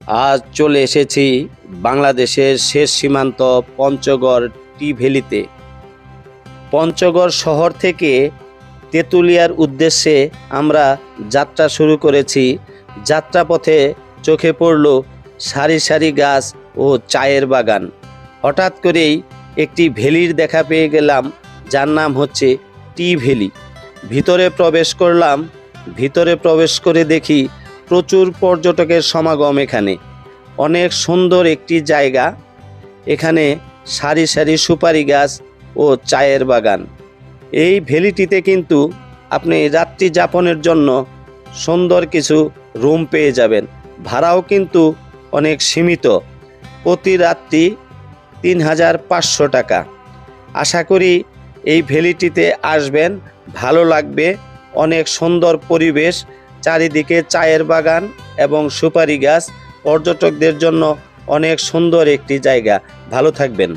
আজ চলে এসেছি বাংলাদেশের শেষ সীমান্ত পঞ্চগড় টি ভ্যালিতে। পঞ্চগড় শহর থেকে তেঁতুলিয়ার উদ্দেশ্যে আমরা যাত্রা শুরু করেছি। যাত্রাপথে চোখে পড়ল সারি সারি গাছ ও চায়ের বাগান। হঠাৎ করেই একটি ভ্যালির দেখা পেয়ে গেলাম, যার নাম হচ্ছে টি ভ্যালি। ভিতরে প্রবেশ করলাম। ভিতরে প্রবেশ করে দেখি প্রচুর পর্যটকের সমাগম। এখানে অনেক সুন্দর একটি জায়গা। এখানে সারি সারি সুপারি গাছ ও চায়ের বাগান। এই ভ্যালিটিতে কিন্তু আপনি রাত্রি যাপনের জন্য সুন্দর কিছু রুম পেয়ে যাবেন। ভাড়াও কিন্তু অনেক সীমিত, প্রতি রাত্রি ৩,৫০০ টাকা। আশা করি এই ভ্যালিটিতে আসবেন, ভালো লাগবে। অনেক সুন্দর পরিবেশ, চারিদিকে চায়ের বাগান এবং সুপারি গাছ। পর্যটকদের জন্য অনেক সুন্দর একটি জায়গা। ভালো থাকবেন।